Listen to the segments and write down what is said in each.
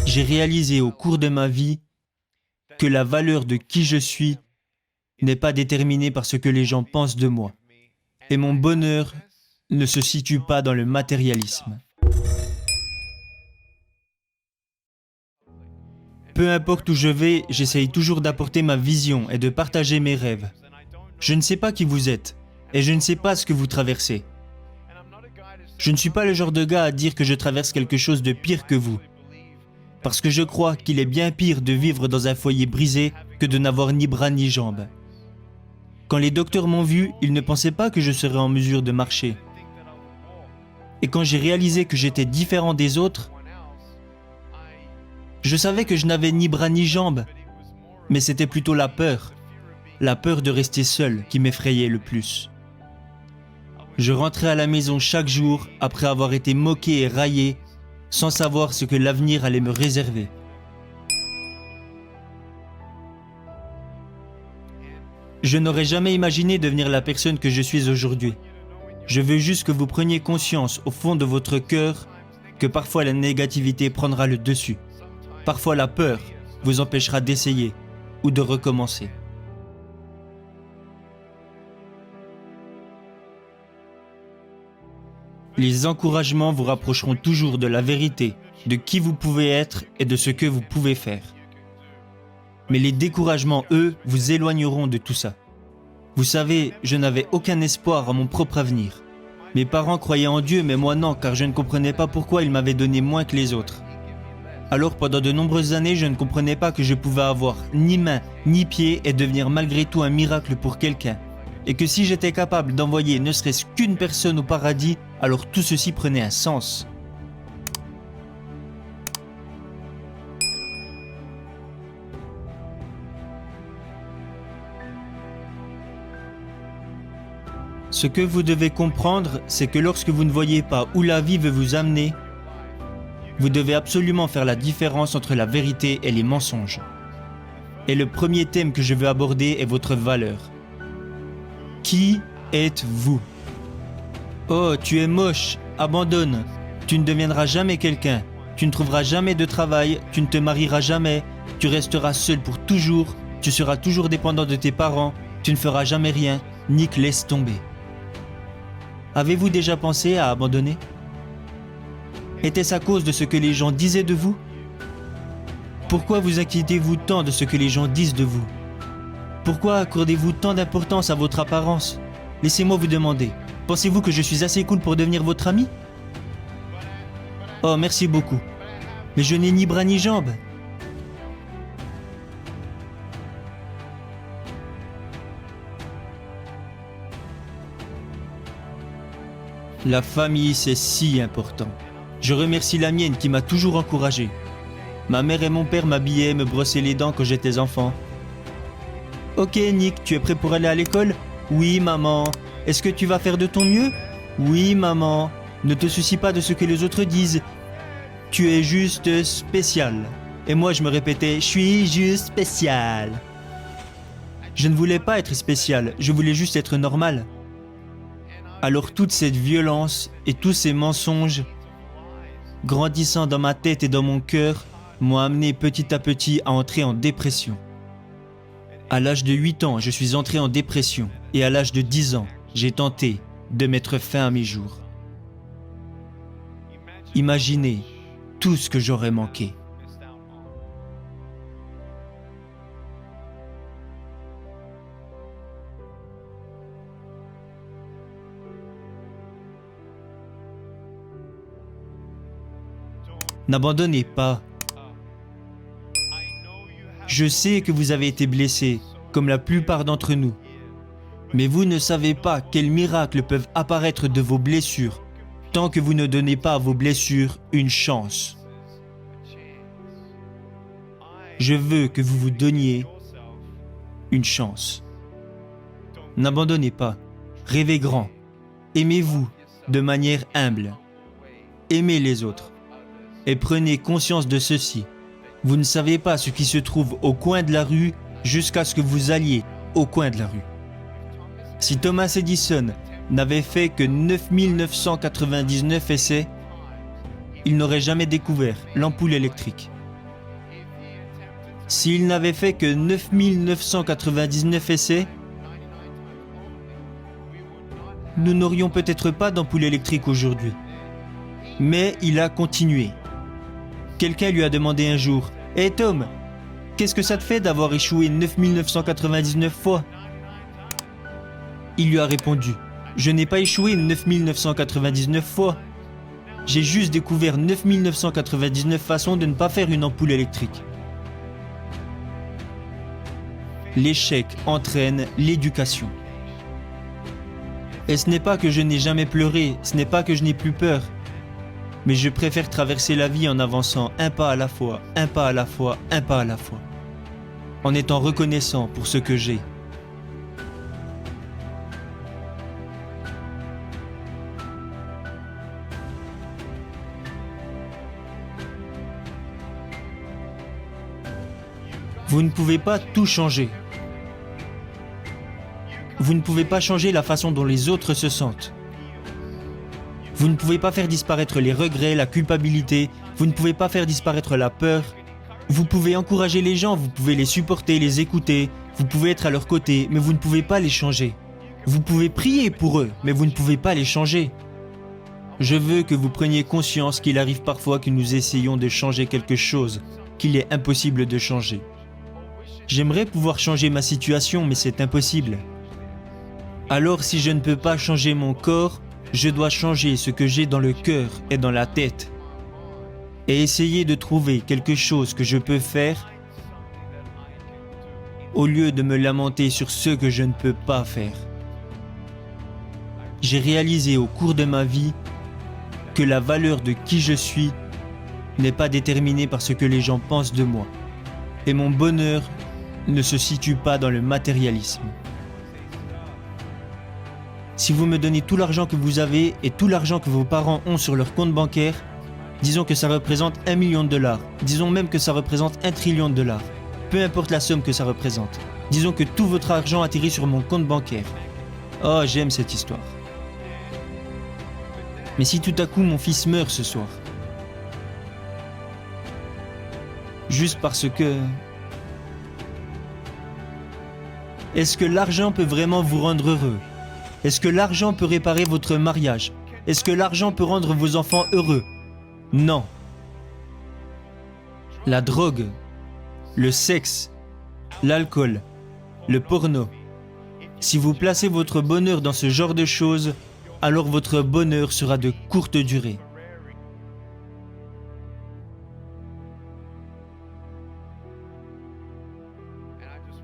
J'ai réalisé au cours de ma vie que la valeur de qui je suis n'est pas déterminée par ce que les gens pensent de moi. Et mon bonheur ne se situe pas dans le matérialisme. Peu importe où je vais, j'essaye toujours d'apporter ma vision et de partager mes rêves. Je ne sais pas qui vous êtes, et je ne sais pas ce que vous traversez. Je ne suis pas le genre de gars à dire que je traverse quelque chose de pire que vous. Parce que je crois qu'il est bien pire de vivre dans un foyer brisé que de n'avoir ni bras ni jambes. Quand les docteurs m'ont vu, ils ne pensaient pas que je serais en mesure de marcher. Et quand j'ai réalisé que j'étais différent des autres, je savais que je n'avais ni bras ni jambes, mais c'était plutôt la peur de rester seul qui m'effrayait le plus. Je rentrais à la maison chaque jour après avoir été moqué et raillé, sans savoir ce que l'avenir allait me réserver. Je n'aurais jamais imaginé devenir la personne que je suis aujourd'hui. Je veux juste que vous preniez conscience au fond de votre cœur que parfois la négativité prendra le dessus. Parfois la peur vous empêchera d'essayer ou de recommencer. Les encouragements vous rapprocheront toujours de la vérité, de qui vous pouvez être et de ce que vous pouvez faire. Mais les découragements, eux, vous éloigneront de tout ça. Vous savez, je n'avais aucun espoir à mon propre avenir. Mes parents croyaient en Dieu, mais moi non, car je ne comprenais pas pourquoi ils m'avaient donné moins que les autres. Alors pendant de nombreuses années, je ne comprenais pas que je pouvais avoir ni main, ni pied et devenir malgré tout un miracle pour quelqu'un. Et que si j'étais capable d'envoyer ne serait-ce qu'une personne au paradis, alors tout ceci prenait un sens. Ce que vous devez comprendre, c'est que lorsque vous ne voyez pas où la vie veut vous amener, vous devez absolument faire la différence entre la vérité et les mensonges. Et le premier thème que je veux aborder est votre valeur. Qui êtes-vous? Oh, tu es moche, abandonne. Tu ne deviendras jamais quelqu'un. Tu ne trouveras jamais de travail, tu ne te marieras jamais, tu resteras seul pour toujours, tu seras toujours dépendant de tes parents, tu ne feras jamais rien, Nick, laisse tomber. Avez-vous déjà pensé à abandonner? Était-ce à cause de ce que les gens disaient de vous? Pourquoi vous inquiétez-vous tant de ce que les gens disent de vous? Pourquoi accordez-vous tant d'importance à votre apparence? Laissez-moi vous demander, pensez-vous que je suis assez cool pour devenir votre ami? Oh, merci beaucoup. Mais je n'ai ni bras ni jambes. La famille, c'est si important. Je remercie la mienne qui m'a toujours encouragé. Ma mère et mon père m'habillaient et me brossaient les dents quand j'étais enfant. Ok Nick, tu es prêt pour aller à l'école? Oui maman. Est-ce que tu vas faire de ton mieux? Oui maman. Ne te soucie pas de ce que les autres disent. Tu es juste spécial. Et moi je me répétais, je suis juste spécial. Je ne voulais pas être spécial, je voulais juste être normal. Alors toute cette violence et tous ces mensonges, grandissant dans ma tête et dans mon cœur, m'ont amené petit à petit à entrer en dépression. À l'âge de 8 ans, je suis entré en dépression et à l'âge de 10 ans, j'ai tenté de mettre fin à mes jours. Imaginez tout ce que j'aurais manqué. N'abandonnez pas. Je sais que vous avez été blessé, comme la plupart d'entre nous. Mais vous ne savez pas quels miracles peuvent apparaître de vos blessures, tant que vous ne donnez pas à vos blessures une chance. Je veux que vous vous donniez une chance. N'abandonnez pas, rêvez grand, aimez-vous de manière humble, aimez les autres. Et prenez conscience de ceci. Vous ne savez pas ce qui se trouve au coin de la rue jusqu'à ce que vous alliez au coin de la rue. Si Thomas Edison n'avait fait que 9999 essais, il n'aurait jamais découvert l'ampoule électrique. S'il n'avait fait que 9999 essais, nous n'aurions peut-être pas d'ampoule électrique aujourd'hui. Mais il a continué. Quelqu'un lui a demandé un jour « Hey Tom, qu'est-ce que ça te fait d'avoir échoué 9999 fois ?» Il lui a répondu « Je n'ai pas échoué 9999 fois. J'ai juste découvert 9999 façons de ne pas faire une ampoule électrique. » L'échec entraîne l'éducation. Et ce n'est pas que je n'ai jamais pleuré, ce n'est pas que je n'ai plus peur, mais je préfère traverser la vie en avançant un pas à la fois, un pas à la fois, un pas à la fois, en étant reconnaissant pour ce que j'ai. Vous ne pouvez pas tout changer. Vous ne pouvez pas changer la façon dont les autres se sentent. Vous ne pouvez pas faire disparaître les regrets, la culpabilité. Vous ne pouvez pas faire disparaître la peur. Vous pouvez encourager les gens, vous pouvez les supporter, les écouter. Vous pouvez être à leur côté, mais vous ne pouvez pas les changer. Vous pouvez prier pour eux, mais vous ne pouvez pas les changer. Je veux que vous preniez conscience qu'il arrive parfois que nous essayons de changer quelque chose qu'il est impossible de changer. J'aimerais pouvoir changer ma situation, mais c'est impossible. Alors si je ne peux pas changer mon corps, je dois changer ce que j'ai dans le cœur et dans la tête. Et essayer de trouver quelque chose que je peux faire au lieu de me lamenter sur ce que je ne peux pas faire. J'ai réalisé au cours de ma vie que la valeur de qui je suis n'est pas déterminée par ce que les gens pensent de moi. Et mon bonheur ne se situe pas dans le matérialisme. Si vous me donnez tout l'argent que vous avez et tout l'argent que vos parents ont sur leur compte bancaire, disons que ça représente 1 million de dollars, disons même que ça représente 1 trillion de dollars, peu importe la somme que ça représente, disons que tout votre argent atterrit sur mon compte bancaire. Oh, j'aime cette histoire. Mais si tout à coup mon fils meurt ce soir, juste parce que... Est-ce que l'argent peut vraiment vous rendre heureux ? Est-ce que l'argent peut réparer votre mariage ? Est-ce que l'argent peut rendre vos enfants heureux ? Non. La drogue, le sexe, l'alcool, le porno. Si vous placez votre bonheur dans ce genre de choses, alors votre bonheur sera de courte durée.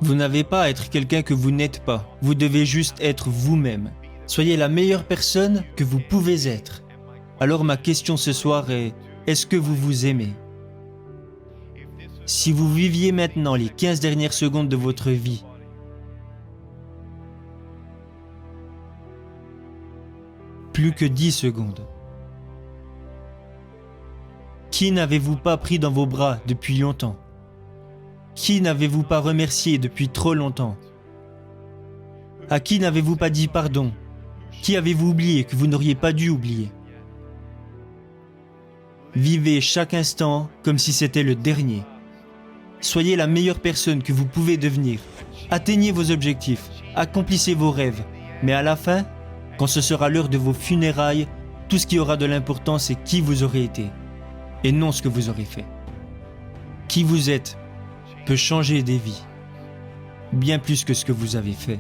Vous n'avez pas à être quelqu'un que vous n'êtes pas. Vous devez juste être vous-même. Soyez la meilleure personne que vous pouvez être. Alors ma question ce soir est, est-ce que vous vous aimez ? Si vous viviez maintenant les 15 dernières secondes de votre vie, plus que 10 secondes, qui n'avez-vous pas pris dans vos bras depuis longtemps ? Qui n'avez-vous pas remercié depuis trop longtemps ? À qui n'avez-vous pas dit pardon ? Qui avez-vous oublié que vous n'auriez pas dû oublier ? Vivez chaque instant comme si c'était le dernier. Soyez la meilleure personne que vous pouvez devenir. Atteignez vos objectifs, accomplissez vos rêves. Mais à la fin, quand ce sera l'heure de vos funérailles, tout ce qui aura de l'importance c'est qui vous aurez été, et non ce que vous aurez fait. Qui vous êtes peut changer des vies, bien plus que ce que vous avez fait.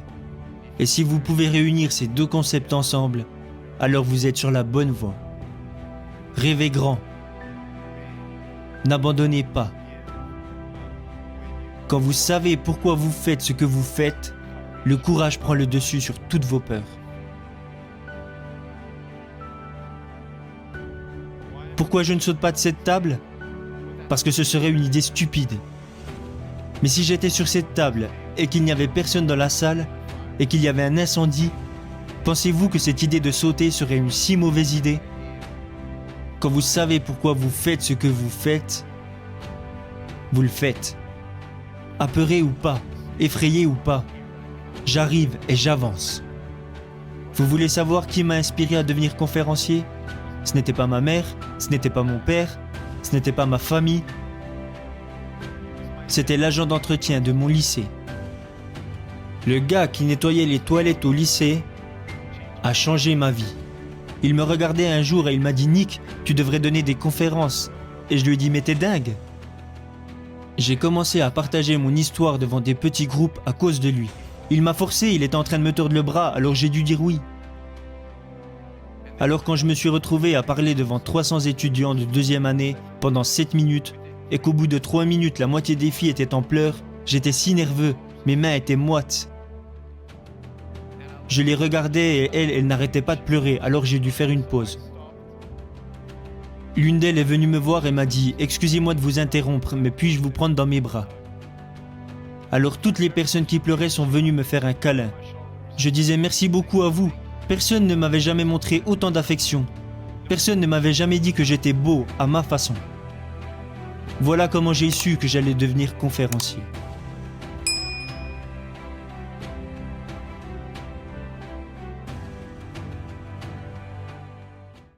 Et si vous pouvez réunir ces deux concepts ensemble, alors vous êtes sur la bonne voie. Rêvez grand. N'abandonnez pas. Quand vous savez pourquoi vous faites ce que vous faites, le courage prend le dessus sur toutes vos peurs. Pourquoi je ne saute pas de cette table ? Parce que ce serait une idée stupide. Mais si j'étais sur cette table et qu'il n'y avait personne dans la salle et qu'il y avait un incendie, pensez-vous que cette idée de sauter serait une si mauvaise idée ? Quand vous savez pourquoi vous faites ce que vous faites, vous le faites. Apeuré ou pas, effrayé ou pas, j'arrive et j'avance. Vous voulez savoir qui m'a inspiré à devenir conférencier ? Ce n'était pas ma mère, ce n'était pas mon père, ce n'était pas ma famille. C'était l'agent d'entretien de mon lycée. Le gars qui nettoyait les toilettes au lycée a changé ma vie. Il me regardait un jour et il m'a dit « Nick, tu devrais donner des conférences ». Et je lui ai dit « Mais t'es dingue ». J'ai commencé à partager mon histoire devant des petits groupes à cause de lui. Il m'a forcé, il était en train de me tordre le bras, alors j'ai dû dire oui. Alors quand je me suis retrouvé à parler devant 300 étudiants de deuxième année pendant 7 minutes, et qu'au bout de 3 minutes la moitié des filles étaient en pleurs, j'étais si nerveux, mes mains étaient moites. Je les regardais et elles n'arrêtaient pas de pleurer, alors j'ai dû faire une pause. L'une d'elles est venue me voir et m'a dit « Excusez-moi de vous interrompre, mais puis-je vous prendre dans mes bras ?» Alors toutes les personnes qui pleuraient sont venues me faire un câlin. Je disais merci beaucoup à vous. Personne ne m'avait jamais montré autant d'affection. Personne ne m'avait jamais dit que j'étais beau à ma façon. Voilà comment j'ai su que j'allais devenir conférencier.